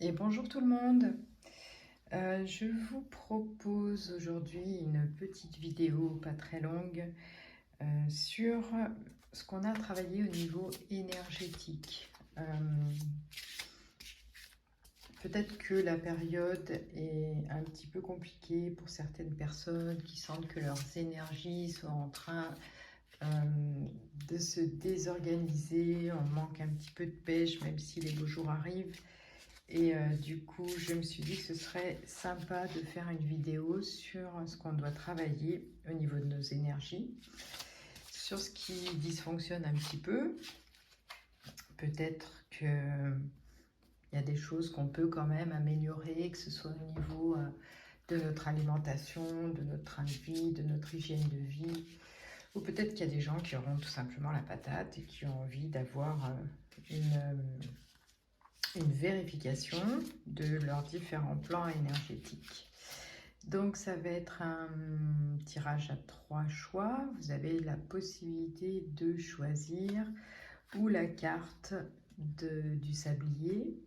Et bonjour tout le monde. Je vous propose aujourd'hui une petite vidéo pas très longue sur ce qu'on a travaillé au niveau énergétique. Peut-être que la période est un petit peu compliquée pour certaines personnes qui sentent que leurs énergies sont en train de se désorganiser. On manque un petit peu de pêche même si les beaux jours arrivent. Et du coup, je me suis dit que ce serait sympa de faire une vidéo sur ce qu'on doit travailler au niveau de nos énergies, sur ce qui dysfonctionne un petit peu. Peut-être qu'il y a des choses qu'on peut quand même améliorer, que ce soit au niveau de notre alimentation, de notre train de vie, de notre hygiène de vie. Ou peut-être qu'il y a des gens qui auront tout simplement la patate et qui ont envie d'avoir une vérification de leurs différents plans énergétiques. Donc ça va être un tirage à 3 choix. Vous avez la possibilité de choisir ou la carte du sablier,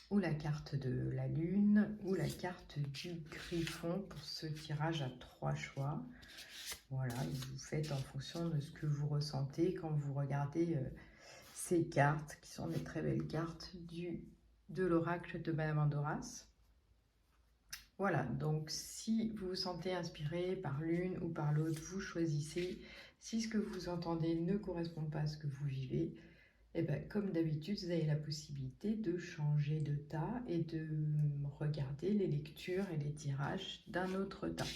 ou la carte de la lune, ou la carte du griffon pour ce tirage à 3 choix. Voilà, vous faites en fonction de ce que vous ressentez quand vous regardez ces cartes, qui sont des très belles cartes de l'oracle de Madame Andoras. Voilà, donc si vous vous sentez inspiré par l'une ou par l'autre, vous choisissez. Si ce que vous entendez ne correspond pas à ce que vous vivez, et bien, comme d'habitude, vous avez la possibilité de changer de tas et de regarder les lectures et les tirages d'un autre tas.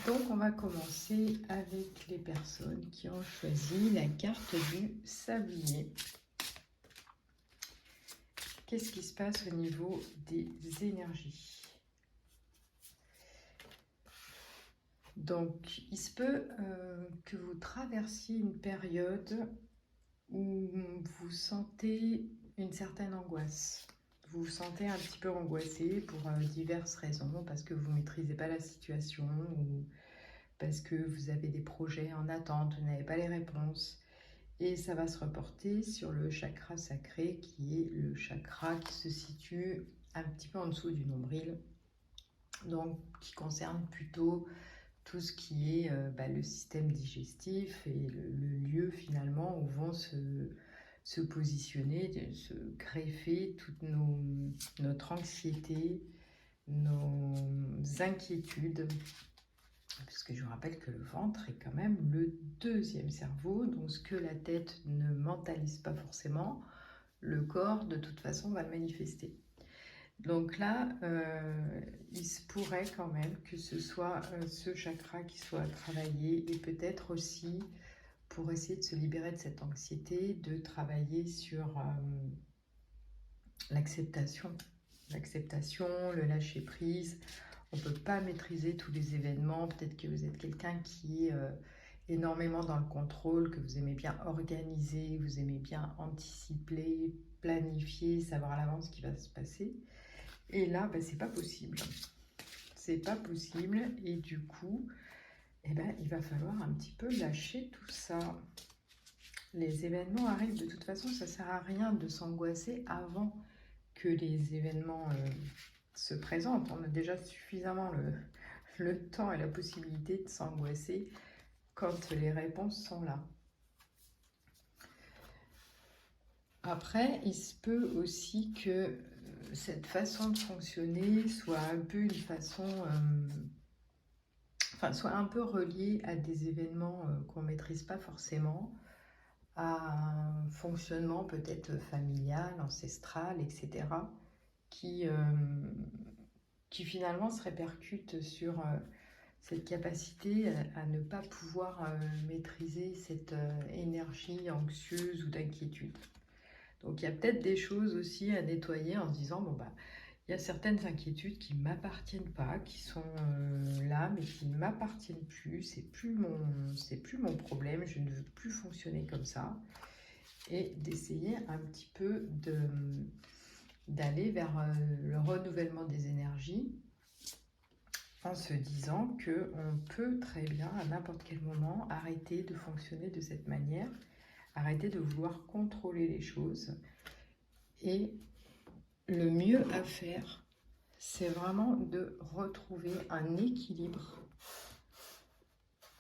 Donc on va commencer avec les personnes qui ont choisi la carte du sablier. Qu'est-ce qui se passe au niveau des énergies? Donc, il se peut que vous traversiez une période où vous sentez une certaine angoisse. Vous vous sentez un petit peu angoissé pour diverses raisons, parce que vous ne maîtrisez pas la situation, ou parce que vous avez des projets en attente, vous n'avez pas les réponses. Et ça va se reporter sur le chakra sacré, qui est le chakra qui se situe un petit peu en dessous du nombril, donc qui concerne plutôt tout ce qui est le système digestif et le lieu finalement où vont se positionner, se greffer toute notre anxiété, nos inquiétudes. Puisque je vous rappelle que le ventre est quand même le deuxième cerveau, donc ce que la tête ne mentalise pas forcément, le corps de toute façon va le manifester. Donc là, il se pourrait quand même que ce soit ce chakra qui soit travaillé, et peut-être aussi pour essayer de se libérer de cette anxiété, de travailler sur l'acceptation, le lâcher prise. On ne peut pas maîtriser tous les événements. Peut-être que vous êtes quelqu'un qui est énormément dans le contrôle, que vous aimez bien organiser, vous aimez bien anticiper, planifier, savoir à l'avance ce qui va se passer. Et là, c'est pas possible. C'est pas possible. Et du coup, il va falloir un petit peu lâcher tout ça. Les événements arrivent. De toute façon, ça sert à rien de s'angoisser avant que les événements se présentent. On a déjà suffisamment le temps et la possibilité de s'angoisser quand les réponses sont là. Après, il se peut aussi que cette façon de fonctionner soit un peu une façon, soit un peu reliée à des événements qu'on ne maîtrise pas forcément, à un fonctionnement peut-être familial, ancestral, etc., qui finalement se répercute sur cette capacité à ne pas pouvoir maîtriser cette énergie anxieuse ou d'inquiétude. Donc il y a peut-être des choses aussi à nettoyer en se disant, il y a certaines inquiétudes qui ne m'appartiennent pas, qui sont là, mais qui ne m'appartiennent plus. C'est plus mon problème, je ne veux plus fonctionner comme ça. Et d'essayer un petit peu d'aller vers le renouvellement des énergies, en se disant qu'on peut très bien, à n'importe quel moment, arrêter de fonctionner de cette manière, arrêter de vouloir contrôler les choses et le mieux à faire, c'est vraiment de retrouver un équilibre.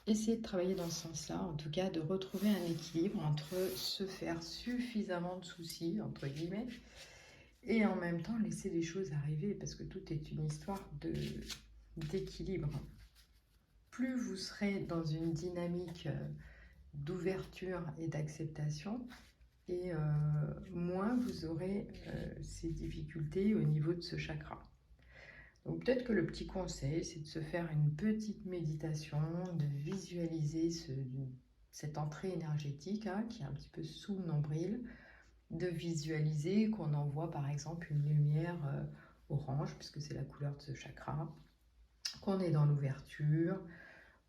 Essayez de travailler dans ce sens-là, en tout cas de retrouver un équilibre entre se faire suffisamment de soucis, entre guillemets, et en même temps laisser les choses arriver, parce que tout est une histoire d'équilibre. Plus vous serez dans une dynamique d'ouverture et d'acceptation, et moins vous aurez ces difficultés au niveau de ce chakra. Donc peut-être que le petit conseil, c'est de se faire une petite méditation, de visualiser cette entrée énergétique qui est un petit peu sous le nombril, de visualiser qu'on envoie par exemple une lumière orange, puisque c'est la couleur de ce chakra, qu'on est dans l'ouverture,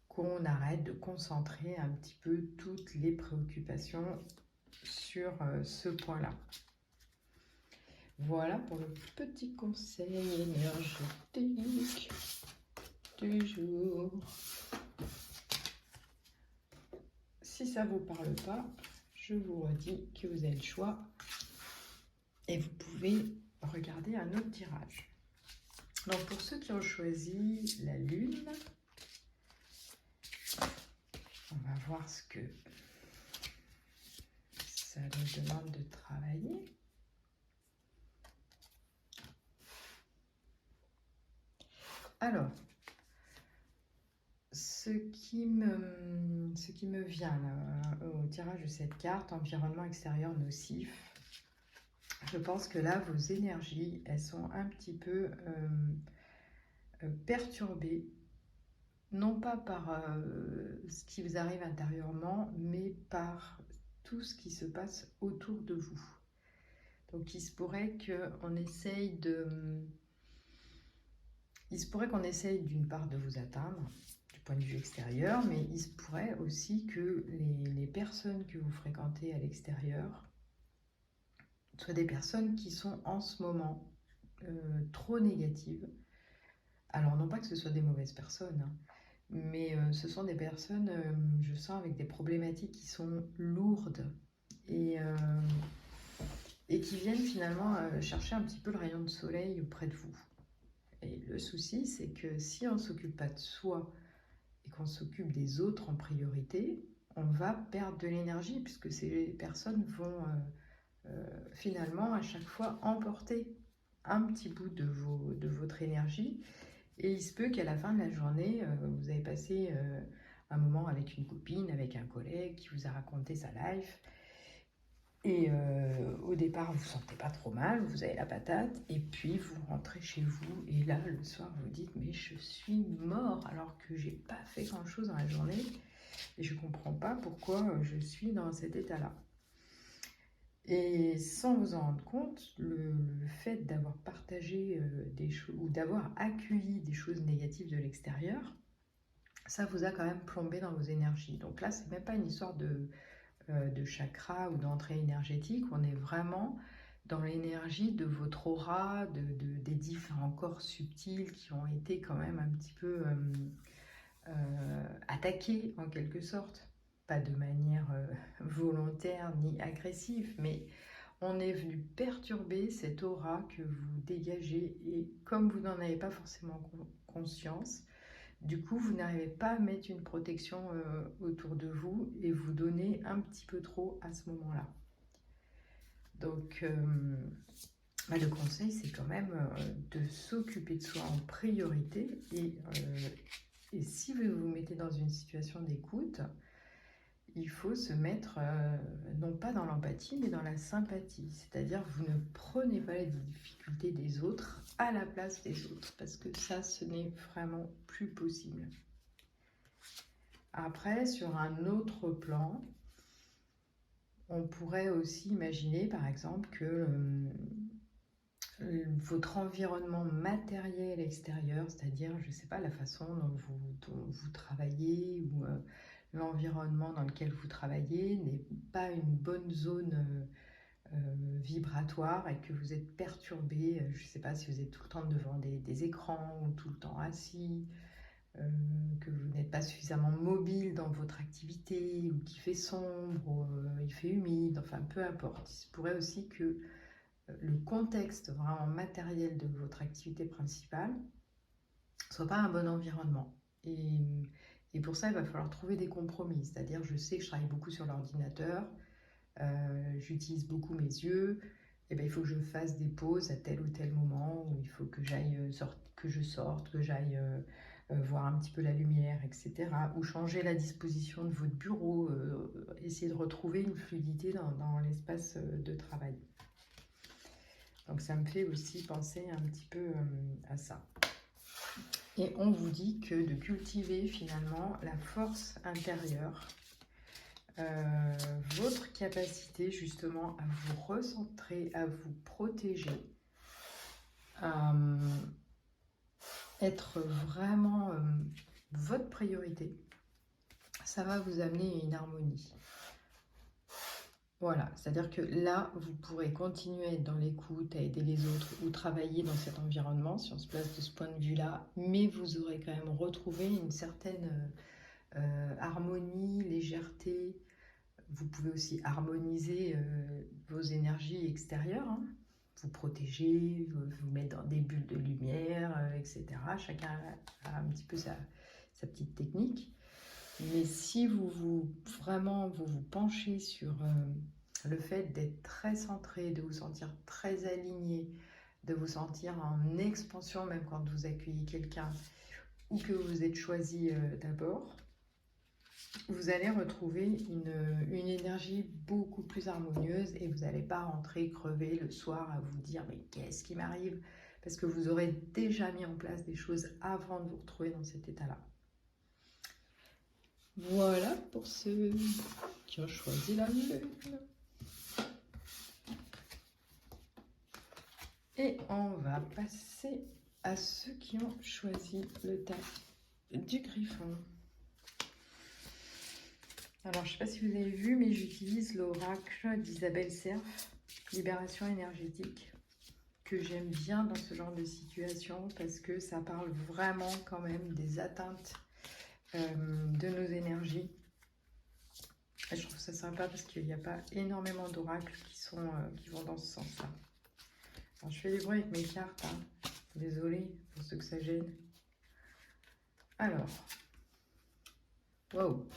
qu'on arrête de concentrer un petit peu toutes les préoccupations sur ce point-là. Voilà pour le petit conseil énergétique du jour. Si ça ne vous parle pas, je vous redis que vous avez le choix et vous pouvez regarder un autre tirage. Donc pour ceux qui ont choisi la lune, on va voir ce que ça nous demande de travailler. Alors, ce qui me vient là, au tirage de cette carte, environnement extérieur nocif, je pense que là, vos énergies, elles sont un petit peu perturbées, non pas par ce qui vous arrive intérieurement, mais par tout ce qui se passe autour de vous. Donc, il se pourrait qu'on essaye d'une part de vous atteindre, du point de vue extérieur, mais il se pourrait aussi que les personnes que vous fréquentez à l'extérieur soient des personnes qui sont en ce moment trop négatives. Alors non pas que ce soit des mauvaises personnes, mais ce sont des personnes, je sens, avec des problématiques qui sont lourdes et qui viennent finalement chercher un petit peu le rayon de soleil auprès de vous. Et le souci, c'est que si on ne s'occupe pas de soi et qu'on s'occupe des autres en priorité, on va perdre de l'énergie puisque ces personnes vont finalement à chaque fois emporter un petit bout de votre énergie. Et il se peut qu'à la fin de la journée, vous avez passé un moment avec une copine, avec un collègue qui vous a raconté sa life. Et au départ, vous ne vous sentez pas trop mal, vous avez la patate, et puis vous rentrez chez vous, et là, le soir, vous dites « mais je suis mort alors que j'ai pas fait grand-chose dans la journée, et je comprends pas pourquoi je suis dans cet état-là ». Et sans vous en rendre compte, le fait d'avoir partagé des choses, ou d'avoir accueilli des choses négatives de l'extérieur, ça vous a quand même plombé dans vos énergies. Donc là, c'est même pas une histoire de chakra ou d'entrée énergétique, on est vraiment dans l'énergie de votre aura, des différents corps subtils qui ont été quand même un petit peu attaqués en quelque sorte. Pas de manière volontaire ni agressive, mais on est venu perturber cette aura que vous dégagez et comme vous n'en avez pas forcément conscience, du coup, vous n'arrivez pas à mettre une protection autour de vous et vous donnez un petit peu trop à ce moment-là. Donc, le conseil, c'est quand même de s'occuper de soi en priorité. Et si vous vous mettez dans une situation d'écoute, il faut se mettre non pas dans l'empathie, mais dans la sympathie. C'est-à-dire, vous ne prenez pas les difficultés des autres à la place des autres, parce que ça, ce n'est vraiment plus possible. Après, sur un autre plan, on pourrait aussi imaginer, par exemple, que votre environnement matériel extérieur, c'est-à-dire, je ne sais pas, la façon dont vous travaillez ou l'environnement dans lequel vous travaillez n'est pas une bonne zone vibratoire et que vous êtes perturbé, je ne sais pas si vous êtes tout le temps devant des écrans ou tout le temps assis, que vous n'êtes pas suffisamment mobile dans votre activité ou qu'il fait sombre ou il fait humide, enfin peu importe. Il se pourrait aussi que le contexte vraiment matériel de votre activité principale ne soit pas un bon environnement. Et pour ça, il va falloir trouver des compromis. C'est-à-dire, je sais que je travaille beaucoup sur l'ordinateur, j'utilise beaucoup mes yeux, et ben, il faut que je fasse des pauses à tel ou tel moment, où il faut que je sorte, que j'aille voir un petit peu la lumière, etc. Ou changer la disposition de votre bureau, essayer de retrouver une fluidité dans l'espace de travail. Donc ça me fait aussi penser un petit peu à ça. Et on vous dit que de cultiver finalement la force intérieure, votre capacité justement à vous recentrer, à vous protéger, à être vraiment votre priorité, ça va vous amener à une harmonie. Voilà, c'est-à-dire que là, vous pourrez continuer à être dans l'écoute, à aider les autres ou travailler dans cet environnement, si on se place de ce point de vue-là, mais vous aurez quand même retrouvé une certaine harmonie, légèreté. Vous pouvez aussi harmoniser vos énergies extérieures, hein. Vous protéger, vous mettre dans des bulles de lumière, etc. Chacun a un petit peu sa petite technique. Mais si vraiment vous penchez sur le fait d'être très centré, de vous sentir très aligné, de vous sentir en expansion même quand vous accueillez quelqu'un ou que vous êtes choisi d'abord, vous allez retrouver une énergie beaucoup plus harmonieuse et vous n'allez pas rentrer crever le soir à vous dire mais qu'est-ce qui m'arrive, parce que vous aurez déjà mis en place des choses avant de vous retrouver dans cet état-là. Voilà pour ceux qui ont choisi la lune. Et on va passer à ceux qui ont choisi le tas du griffon. Alors, je ne sais pas si vous avez vu, mais j'utilise l'oracle d'Isabelle Serf, Libération énergétique, que j'aime bien dans ce genre de situation parce que ça parle vraiment quand même des atteintes de nos énergies. Et je trouve ça sympa parce qu'il n'y a pas énormément d'oracles qui vont dans ce sens-là. Alors, je fais des bruits avec mes cartes, hein. Désolée pour ceux que ça gêne. Alors, wow.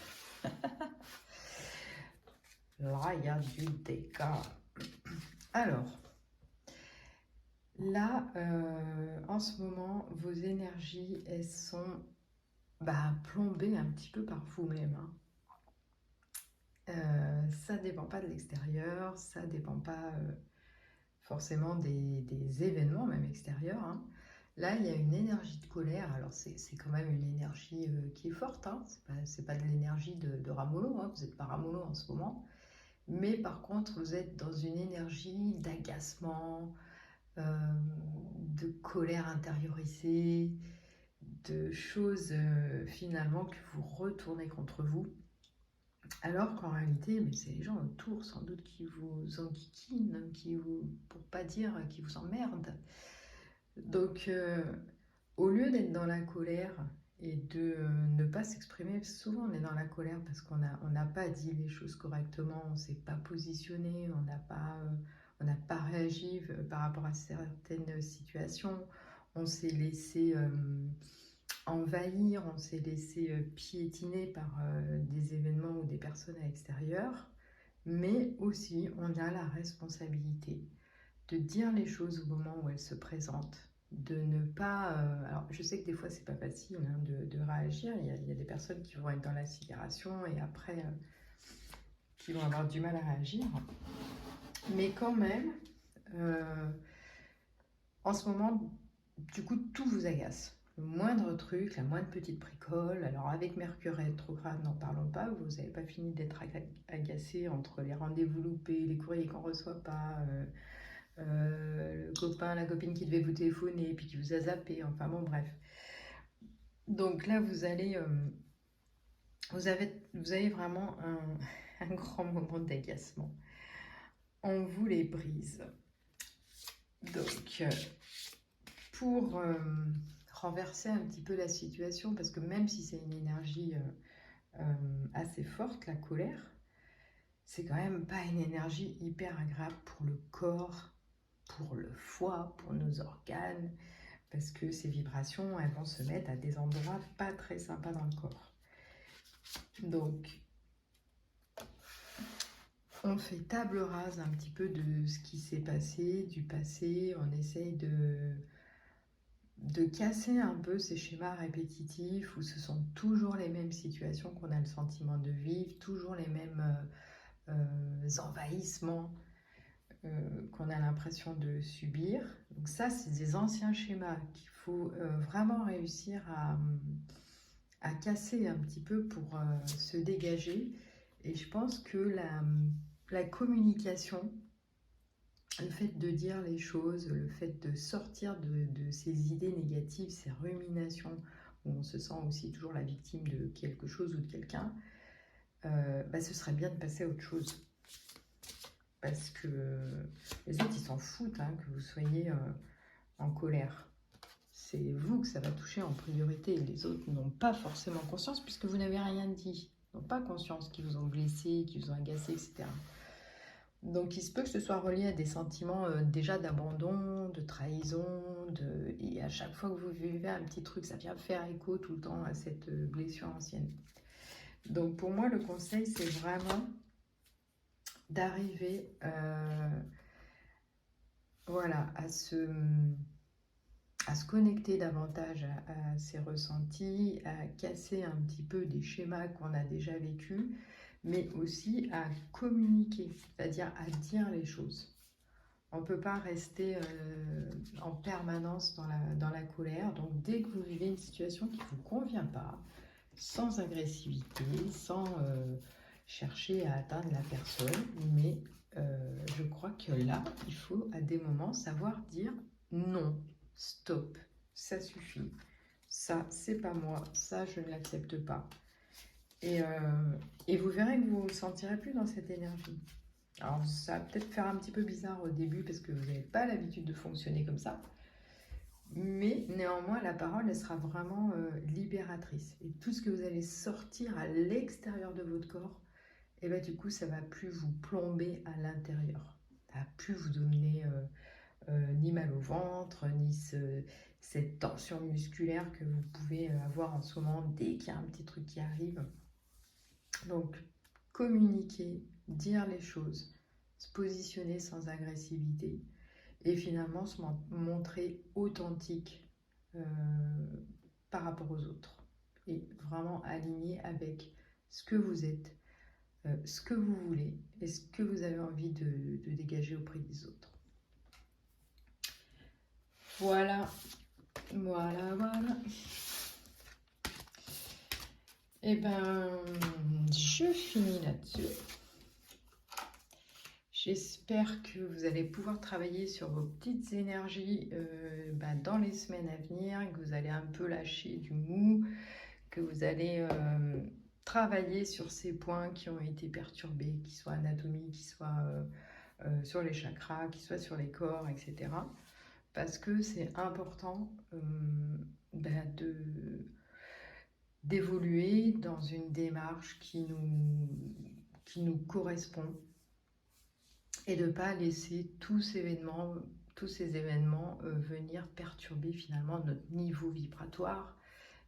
Là, il y a du dégât. Alors, là, en ce moment, vos énergies, elles sont plombées un petit peu par vous-même, hein. Ça ne dépend pas de l'extérieur, ça ne dépend pas forcément des événements, même extérieurs, hein. Là, il y a une énergie de colère. Alors, c'est quand même une énergie qui est forte, hein. C'est pas de l'énergie de Ramolo, hein. Vous n'êtes pas Ramolo en ce moment. Mais par contre, vous êtes dans une énergie d'agacement, de colère intériorisée, de choses finalement que vous retournez contre vous. Alors qu'en réalité, mais c'est les gens autour sans doute qui vous enquiquinent, pour pas dire qui vous emmerdent. Donc, au lieu d'être dans la colère et de ne pas s'exprimer, souvent on est dans la colère parce qu'on n'a pas dit les choses correctement, on ne s'est pas positionné, on n'a pas réagi par rapport à certaines situations, on s'est laissé envahir, on s'est laissé piétiner par des événements ou des personnes à l'extérieur, mais aussi on a la responsabilité de dire les choses au moment où elles se présentent, de ne pas... alors je sais que des fois c'est pas facile, hein, de réagir, il y a des personnes qui vont être dans la sidération et après qui vont avoir du mal à réagir, mais quand même en ce moment du coup tout vous agace. Le moindre truc, la moindre petite bricole. Alors avec Mercure rétrograde, n'en parlons pas, vous n'avez pas fini d'être agacé entre les rendez-vous loupés, les courriers qu'on ne reçoit pas, le copain, la copine qui devait vous téléphoner et puis qui vous a zappé, enfin bon bref. Donc là vous allez, vous avez vraiment un grand moment d'agacement. On vous les brise. Donc pour renverser un petit peu la situation, parce que même si c'est une énergie assez forte, la colère, c'est quand même pas une énergie hyper agréable pour le corps pour le foie, pour nos organes, parce que ces vibrations, elles vont se mettre à des endroits pas très sympas dans le corps. Donc, on fait table rase un petit peu de ce qui s'est passé, du passé. On essaye de casser un peu ces schémas répétitifs où ce sont toujours les mêmes situations qu'on a le sentiment de vivre, toujours les mêmes envahissements qu'on a l'impression de subir. Donc ça, c'est des anciens schémas qu'il faut vraiment réussir à casser un petit peu pour se dégager. Et je pense que la communication, le fait de dire les choses, le fait de sortir de ces idées négatives, ces ruminations, où on se sent aussi toujours la victime de quelque chose ou de quelqu'un, ce serait bien de passer à autre chose. Parce que les autres, ils s'en foutent hein, que vous soyez en colère. C'est vous que ça va toucher en priorité. Les autres n'ont pas forcément conscience puisque vous n'avez rien dit. Ils n'ont pas conscience qu'ils vous ont blessé, qu'ils vous ont agacé, etc. Donc il se peut que ce soit relié à des sentiments déjà d'abandon, de trahison, et à chaque fois que vous vivez un petit truc, ça vient faire écho tout le temps à cette blessure ancienne. Donc pour moi, le conseil, c'est vraiment d'arriver voilà, à se connecter davantage à ces ressentis, à casser un petit peu des schémas qu'on a déjà vécus, mais aussi à communiquer, c'est-à-dire à dire les choses. On ne peut pas rester en permanence dans la colère. Donc dès que vous vivez une situation qui ne vous convient pas, sans agressivité, sans chercher à atteindre la personne, mais je crois que là, il faut à des moments savoir dire non, stop, ça suffit, ça c'est pas moi, ça je ne l'accepte pas. Et vous verrez que vous ne vous sentirez plus dans cette énergie. Alors ça va peut-être faire un petit peu bizarre au début parce que vous n'avez pas l'habitude de fonctionner comme ça. Mais néanmoins, la parole, elle sera vraiment libératrice. Et tout ce que vous allez sortir à l'extérieur de votre corps, et ben, du coup, ça ne va plus vous plomber à l'intérieur. Ça ne va plus vous donner ni mal au ventre, ni cette tension musculaire que vous pouvez avoir en ce moment dès qu'il y a un petit truc qui arrive. Donc, communiquer, dire les choses, se positionner sans agressivité et finalement se montrer authentique par rapport aux autres et vraiment aligné avec ce que vous êtes, ce que vous voulez et ce que vous avez envie de dégager auprès des autres. Voilà. Et ben, je finis là-dessus. J'espère que vous allez pouvoir travailler sur vos petites énergies dans les semaines à venir, que vous allez un peu lâcher du mou, que vous allez travailler sur ces points qui ont été perturbés, qu'ils soient anatomiques, qu'ils soient sur les chakras, qu'ils soient sur les corps, etc. Parce que c'est important d'évoluer dans une démarche qui nous correspond et de ne pas laisser tous ces événements venir perturber finalement notre niveau vibratoire,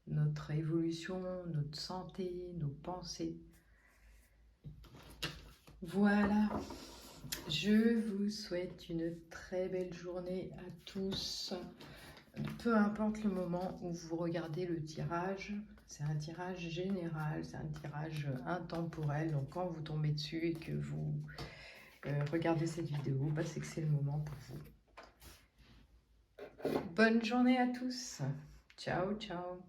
notre évolution, notre santé, nos pensées. Voilà, je vous souhaite une très belle journée à tous. Peu importe le moment où vous regardez le tirage, c'est un tirage général, c'est un tirage intemporel. Donc quand vous tombez dessus et que vous regardez cette vidéo, c'est que c'est le moment pour vous. Bonne journée à tous. Ciao, ciao.